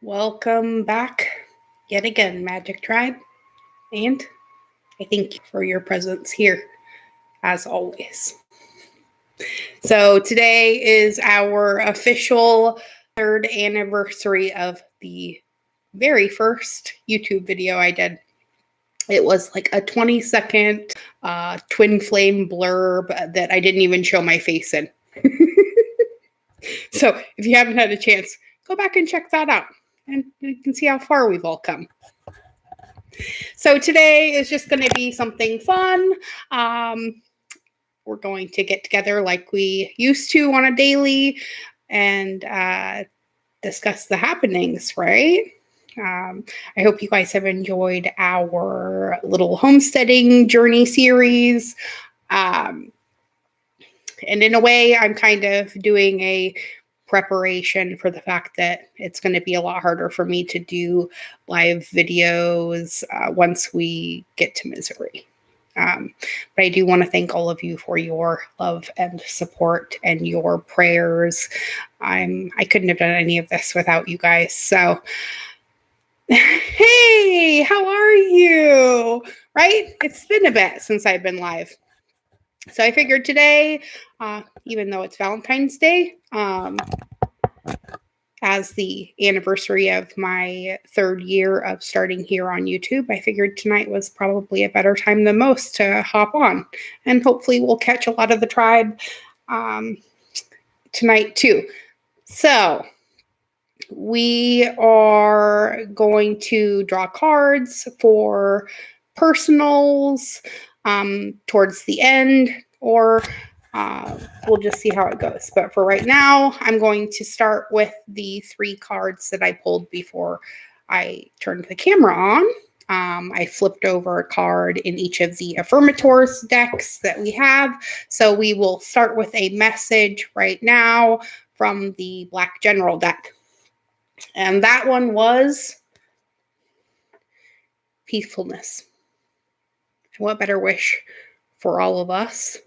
Welcome back yet again, Magic Tribe, and I thank you for your presence here, as always. So today is our official third anniversary of the very first YouTube video I did. It was like a 20-second twin flame blurb that I didn't even show my face in. So if you haven't had a chance, go back and check that out. And you can see how far we've all come. So today is just going to be something fun. We're going to get together like we used to on a daily and discuss the happenings, right? I hope you guys have enjoyed our little homesteading journey series. And in a way, I'm kind of doing a preparation for the fact that it's going to be a lot harder for me to do live videos once we get to Missouri. But I do want to thank all of you for your love and support and your prayers. I couldn't have done any of this without you guys. So, hey, how are you? Right? It's been a bit since I've been live. So I figured today, even though it's Valentine's Day, as the anniversary of my third year of starting here on YouTube, I figured tonight was probably a better time than most to hop on. And hopefully we'll catch a lot of the tribe tonight too. So we are going to draw cards for personals towards the end, or we'll just see how it goes. But for right now, I'm going to start with the 3 cards that I pulled before I turned the camera on. I flipped over a card in each of the Affirmators decks that we have. So we will start with a message right now from the Black General deck. And that one was peacefulness. What better wish for all of us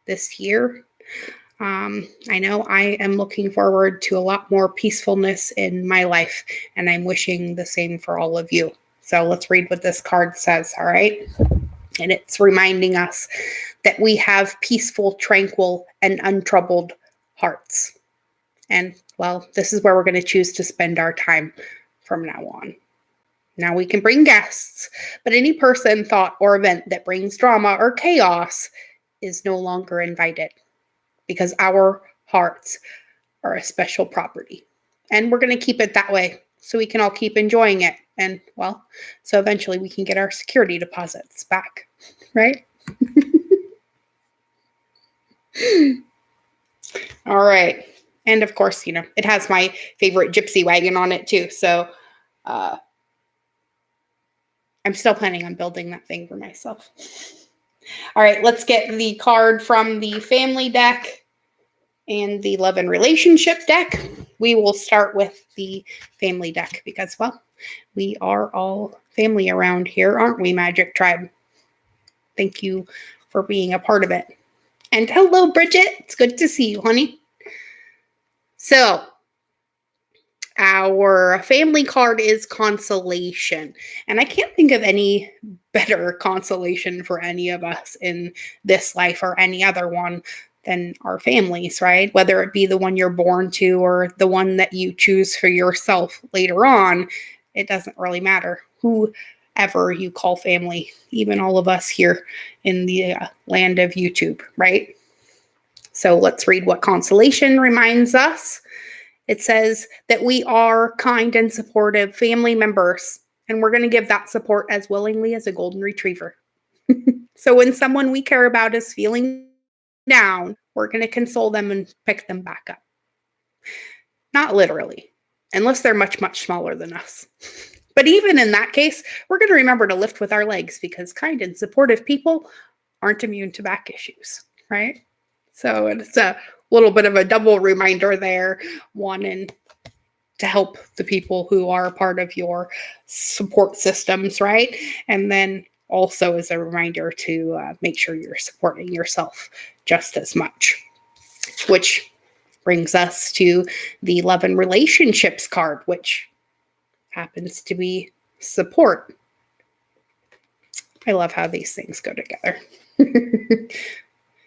this year? I know I am looking forward to a lot more peacefulness in my life, and I'm wishing the same for all of you. So let's read what this card says, all right? And it's reminding us that we have peaceful, tranquil, and untroubled hearts. And, well, this is where we're going to choose to spend our time from now on. Now we can bring guests, but any person, thought, or event that brings drama or chaos is no longer invited, because our hearts are a special property. And we're going to keep it that way so we can all keep enjoying it. And, well, so eventually we can get our security deposits back, right? All right. And of course, you know, it has my favorite gypsy wagon on it too. So I'm still planning on building that thing for myself. All right, let's get the card from the family deck and the love and relationship deck. We will start with the family deck because, well, we are all family around here, aren't we, Magic Tribe? Thank you for being a part of it. And hello, Bridget. It's good to see you, honey. So, our family card is consolation. And I can't think of any better consolation for any of us in this life or any other one than our families, right? Whether it be the one you're born to or the one that you choose for yourself later on, it doesn't really matter whoever you call family, even all of us here in the land of YouTube, right? So let's read what consolation reminds us. It says that we are kind and supportive family members, and we're going to give that support as willingly as a golden retriever. So when someone we care about is feeling down, we're going to console them and pick them back up. Not literally, unless they're much, much smaller than us. But even in that case, we're going to remember to lift with our legs, because kind and supportive people aren't immune to back issues, right? So it's a little bit of a double reminder there, wanting to help the people who are a part of your support systems, right? And then also as a reminder to make sure you're supporting yourself just as much, which brings us to the love and relationships card, which happens to be support. I love how these things go together.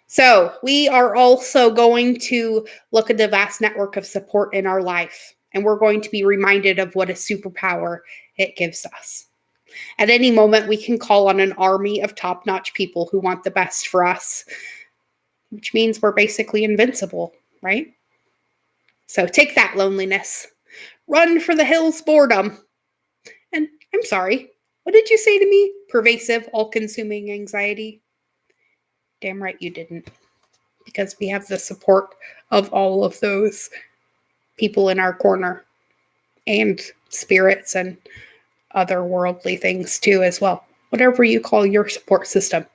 So we are also going to look at the vast network of support in our life, and we're going to be reminded of what a superpower it gives us. At any moment, we can call on an army of top-notch people who want the best for us, which means we're basically invincible, right? So take that, loneliness. Run for the hills, boredom. And I'm sorry, what did you say to me? Pervasive, all-consuming anxiety? Damn right you didn't. Because we have the support of all of those people in our corner. And spirits and other worldly things too as well. Whatever you call your support system.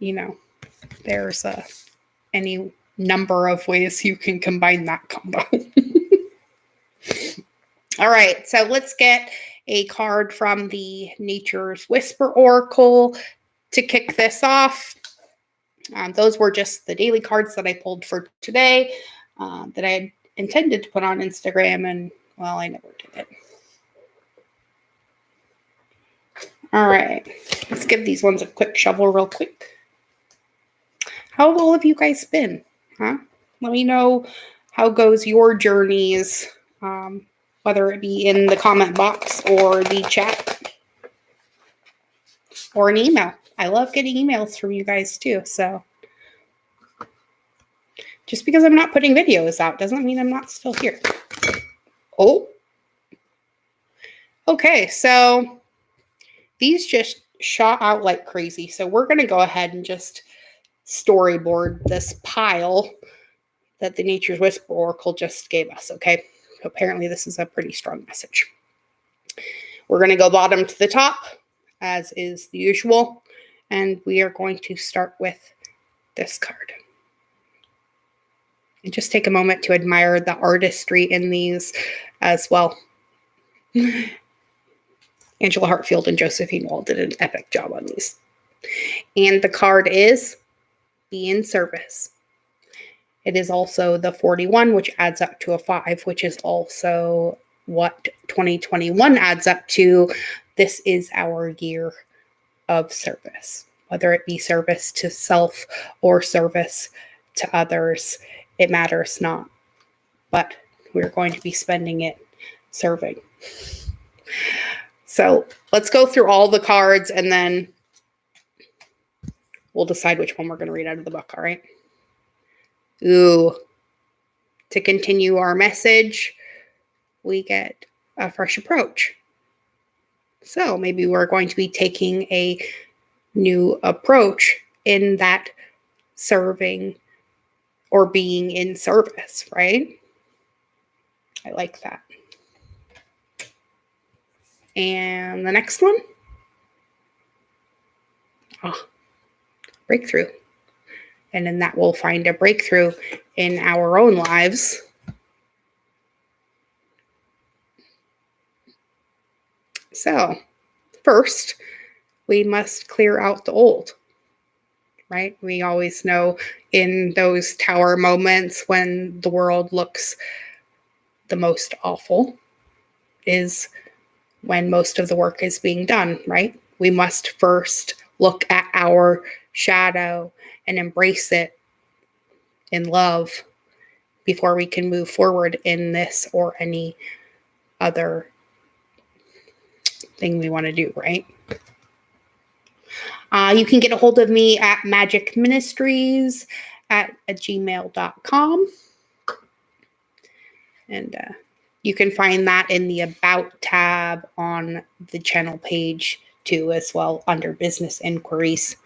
You know, there's any number of ways you can combine that combo. All right, so let's get a card from the Nature's Whisper Oracle to kick this off. Those were just the daily cards that I pulled for today that I had intended to put on Instagram, and, well, I never did it. All right, let's give these ones a quick shuffle real quick. How have all of you guys been? Huh? Let me know how goes your journeys, whether it be in the comment box or the chat or an email. I love getting emails from you guys too. So just because I'm not putting videos out doesn't mean I'm not still here. Oh, okay. So these just shot out like crazy. So we're going to go ahead and just storyboard this pile that the Nature's Whisper Oracle just gave us, okay? Apparently this is a pretty strong message. We're going to go bottom to the top, as is the usual, and we are going to start with this card. And just take a moment to admire the artistry in these as well. Angela Hartfield and Josephine Wall did an epic job on these. And the card is Be in Service. It is also the 41, which adds up to a 5, which is also what 2021 adds up to. This is our year of service, whether it be service to self or service to others. It matters not, but we're going to be spending it serving. So let's go through all the cards and then we'll decide which one we're going to read out of the book, all right? Ooh. To continue our message, we get a fresh approach. So maybe we're going to be taking a new approach in that serving or being in service, right? I like that. And the next one. Breakthrough. And in that we'll find a breakthrough in our own lives. So, first, we must clear out the old, right? We always know in those tower moments when the world looks the most awful is when most of the work is being done, right? We must first look at our shadow and embrace it in love before we can move forward in this or any other thing we want to do, right? You can get a hold of me at magicministries@gmail.com. And you can find that in the About tab on the channel page too, as well, under business inquiries.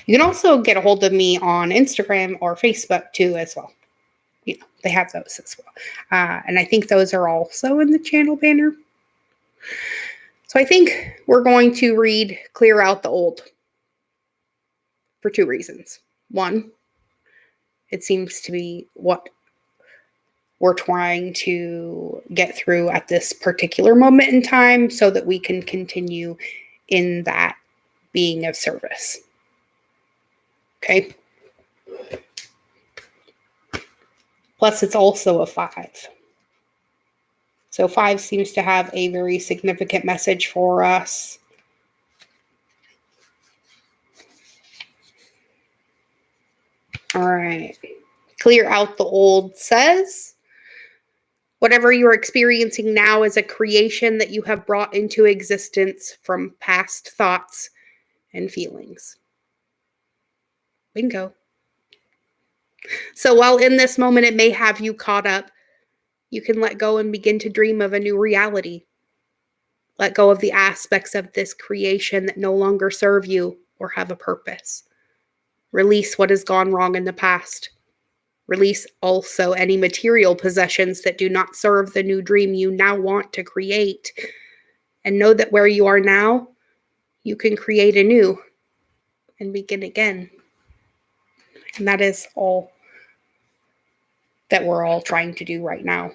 You can also get a hold of me on Instagram or Facebook too, as well. You know, they have those as well. And I think those are also in the channel banner. So I think we're going to read Clear Out the Old for 2 reasons. One, it seems to be what we're trying to get through at this particular moment in time so that we can continue in that being of service. Okay? Plus, it's also a 5. So 5 seems to have a very significant message for us. All right. Clear out the old says, whatever you're experiencing now is a creation that you have brought into existence from past thoughts and feelings. Bingo. So while in this moment it may have you caught up, you can let go and begin to dream of a new reality. Let go of the aspects of this creation that no longer serve you or have a purpose. Release what has gone wrong in the past. Release also any material possessions that do not serve the new dream you now want to create. And know that where you are now, you can create anew and begin again. And that is all that we're all trying to do right now.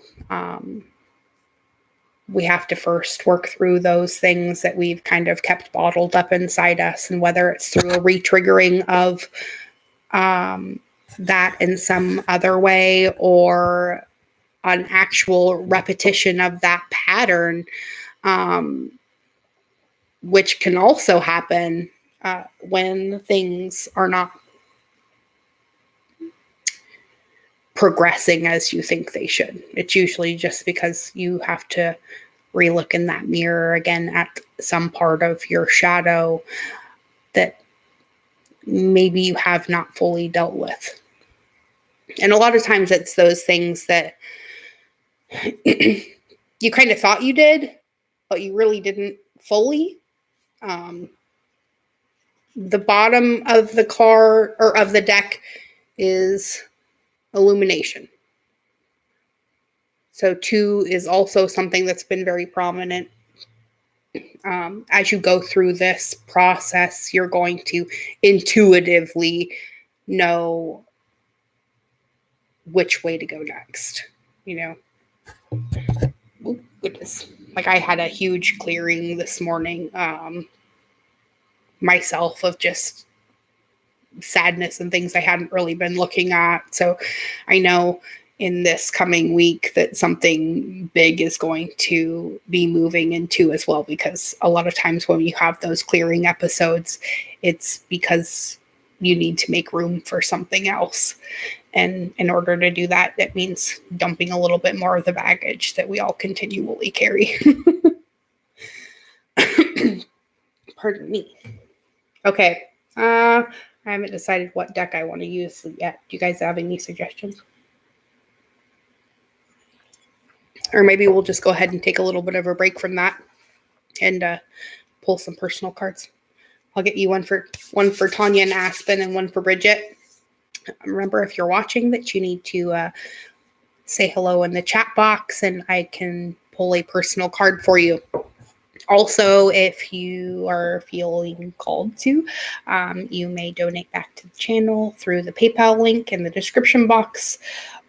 We have to first work through those things that we've kind of kept bottled up inside us, and whether it's through a re-triggering of that in some other way, or an actual repetition of that pattern, which can also happen when things are not progressing as you think they should. It's usually just because you have to relook in that mirror again at some part of your shadow that maybe you have not fully dealt with. And a lot of times it's those things that you kind of thought you did, but you really didn't fully. The bottom of the card or of the deck is illumination. So 2 is also something that's been very prominent. As you go through this process, you're going to intuitively know which way to go next, you know. Oh, goodness. Like, I had a huge clearing this morning myself of just sadness and things I hadn't really been looking at. So I know in this coming week that something big is going to be moving into as well, because a lot of times when you have those clearing episodes, it's because you need to make room for something else. And in order to do that, that means dumping a little bit more of the baggage that we all continually carry. Pardon me. Okay. I haven't decided what deck I want to use yet. Do you guys have any suggestions? Or maybe we'll just go ahead and take a little bit of a break from that and pull some personal cards. I'll get you one for Tanya and Aspen, and one for Bridget. Remember, if you're watching, that you need to say hello in the chat box, and I can pull a personal card for you. Also, if you are feeling called to, you may donate back to the channel through the PayPal link in the description box.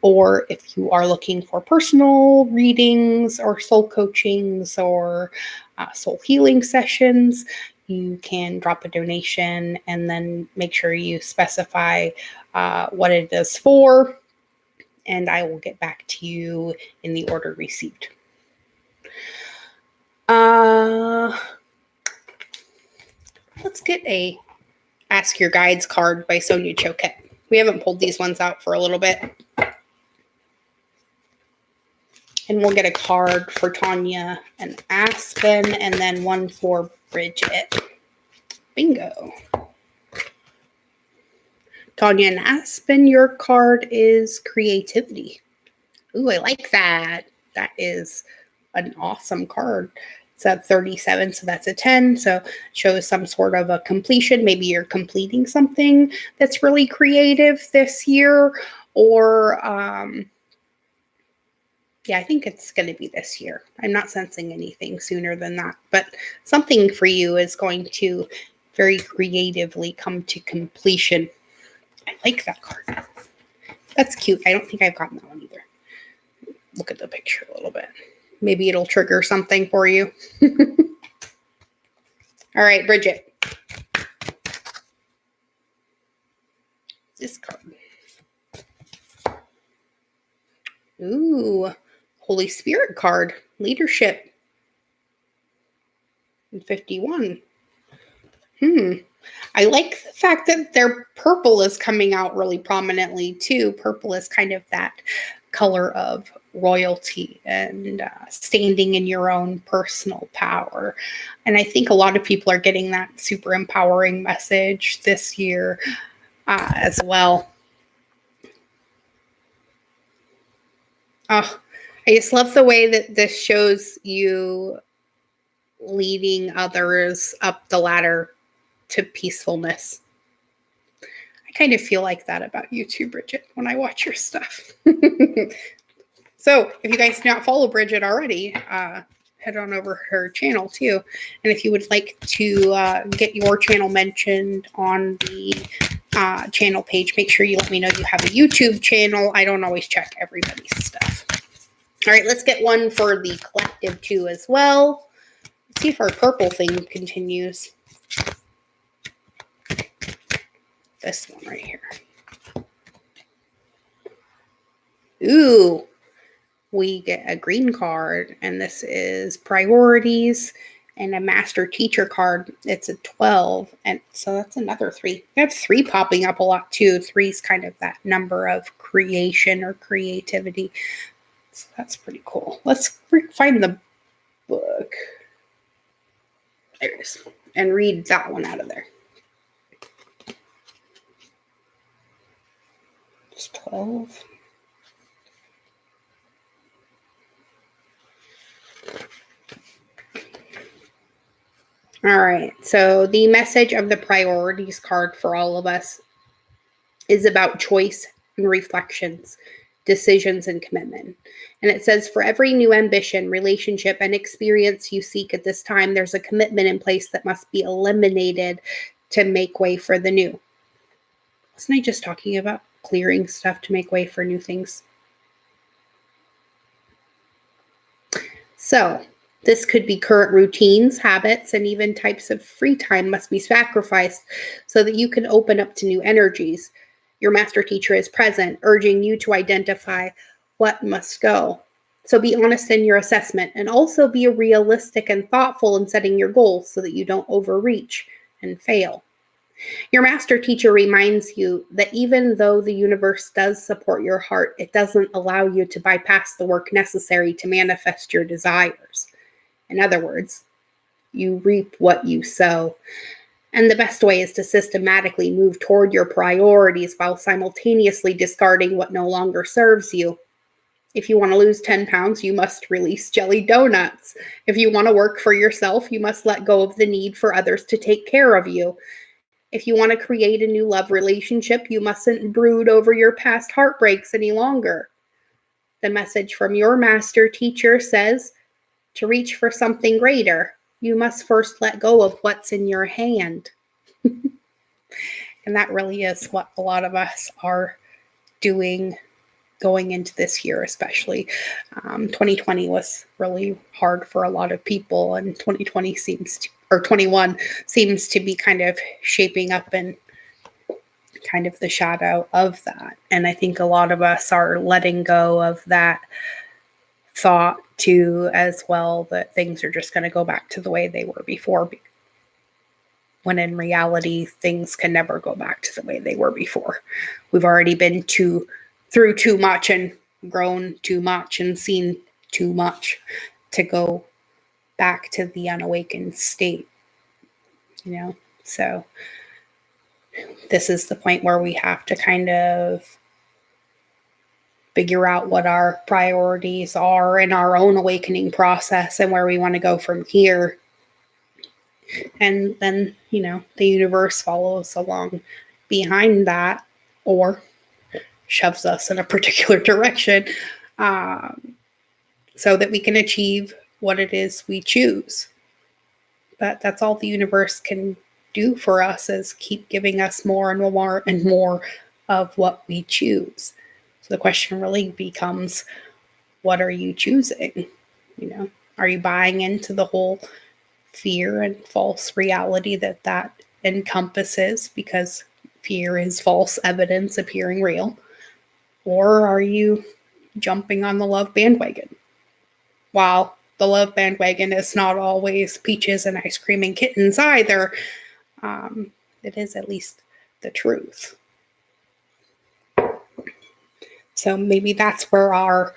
Or if you are looking for personal readings or soul coachings or soul healing sessions, you can drop a donation and then make sure you specify what it is for, and I will get back to you in the order received. Let's get a Ask Your Guides card by Sonia Choquette. We haven't pulled these ones out for a little bit. And we'll get a card for Tanya and Aspen, and then one for Bridget. Bingo. Tanya and Aspen, your card is creativity. Ooh, I like that. That is an awesome card. It's at 37, so that's a 10. So it shows some sort of a completion. Maybe you're completing something that's really creative this year, or yeah, I think it's going to be this year. I'm not sensing anything sooner than that, but something for you is going to very creatively come to completion. I like that card. That's cute. I don't think I've gotten that one either. Look at the picture a little bit. Maybe it'll trigger something for you. All right, Bridget. This card. Ooh, Holy Spirit card, leadership. And 51. I like the fact that their purple is coming out really prominently too. Purple is kind of that color of royalty and standing in your own personal power. And I think a lot of people are getting that super empowering message this year as well. Oh, I just love the way that this shows you leading others up the ladder to peacefulness. I kind of feel like that about you too, Bridget, when I watch your stuff. So if you guys do not follow Bridget already, head on over her channel too. And if you would like to get your channel mentioned on the channel page, make sure you let me know you have a YouTube channel. I don't always check everybody's stuff. All right, let's get one for the collective too as well. Let's see if our purple thing continues. This one right here. Ooh, we get a green card, and this is priorities, and a master teacher card. It's a 12, and so that's another 3. We have 3 popping up a lot too. 3 is kind of that number of creation or creativity. So that's pretty cool. Let's find the book. There it is. And read that one out of there. 12. All right. So the message of the priorities card for all of us is about choice and reflections, decisions and commitment. And it says, for every new ambition, relationship, and experience you seek at this time, there's a commitment in place that must be eliminated to make way for the new. Wasn't I just talking about clearing stuff to make way for new things? So this could be current routines, habits, and even types of free time must be sacrificed so that you can open up to new energies. Your master teacher is present, urging you to identify what must go. So be honest in your assessment, and also be realistic and thoughtful in setting your goals so that you don't overreach and fail. Your master teacher reminds you that even though the universe does support your heart, it doesn't allow you to bypass the work necessary to manifest your desires. In other words, you reap what you sow. And the best way is to systematically move toward your priorities while simultaneously discarding what no longer serves you. If you want to lose 10 pounds, you must release jelly donuts. If you want to work for yourself, you must let go of the need for others to take care of you. If you want to create a new love relationship, you mustn't brood over your past heartbreaks any longer. The message from your master teacher says, to reach for something greater, you must first let go of what's in your hand. And that really is what a lot of us are doing going into this year, especially. 2020 was really hard for a lot of people, and 2021 seems to be kind of shaping up in kind of the shadow of that. And I think a lot of us are letting go of that thought too, as well, that things are just going to go back to the way they were before, when in reality, things can never go back to the way they were before. We've already been through too much and grown too much and seen too much to go back to the unawakened state, So this is the point where we have to kind of figure out what our priorities are in our own awakening process and where we want to go from here. And then, the universe follows along behind that or shoves us in a particular direction so that we can achieve what it is we choose. But that's all the universe can do for us, is keep giving us more and more and more of what we choose. So the question really becomes, what are you choosing? Are you buying into the whole fear and false reality that encompasses, because fear is false evidence appearing real? Or are you jumping on the love bandwagon. While the love bandwagon is not always peaches and ice cream and kittens either, it is at least the truth. So maybe that's where our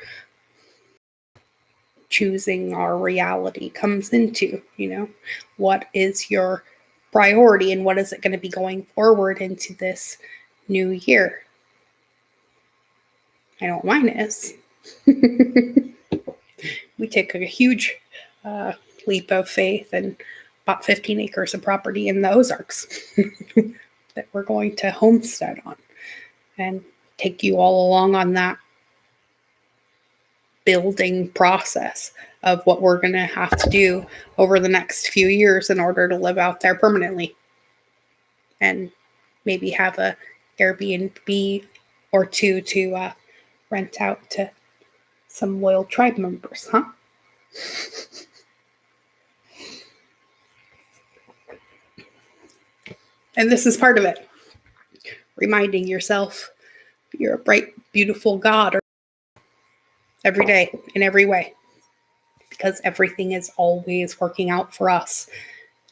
choosing our reality comes into, what is your priority and what is it going to be going forward into this new year? I know mine is. We took a huge leap of faith and bought 15 acres of property in the Ozarks that we're going to homestead on, and take you all along on that building process of what we're going to have to do over the next few years in order to live out there permanently, and maybe have a Airbnb or two to rent out to some loyal tribe members, huh? And this is part of it. Reminding yourself you're a bright, beautiful God every day in every way, because everything is always working out for us,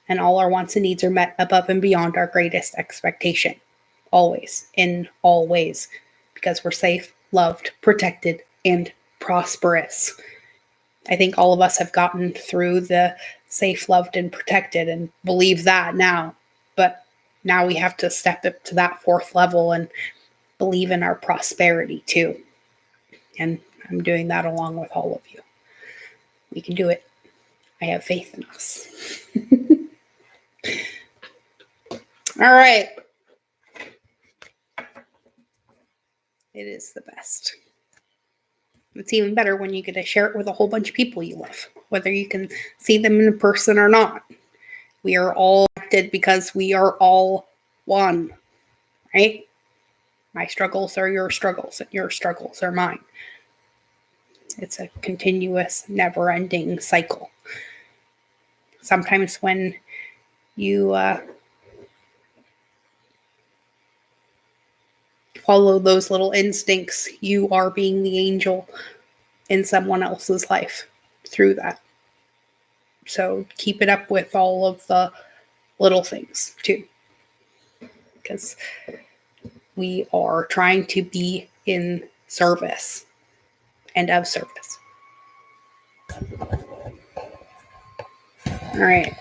and all our wants and needs are met above and beyond our greatest expectation. Always, in all ways, because we're safe, loved, protected, and prosperous. I think all of us have gotten through the safe, loved, and protected and believe that now. But now we have to step up to that fourth level and believe in our prosperity too. And I'm doing that along with all of you. We can do it. I have faith in us. All right. It is the best. It's even better when you get to share it with a whole bunch of people you love, whether you can see them in person or not. We are all connected because we are all one, right? My struggles are your struggles, and your struggles are mine. It's a continuous, never-ending cycle. Sometimes when you follow those little instincts, you are being the angel in someone else's life through that. So keep it up with all of the little things too, because we are trying to be in service and of service. All right.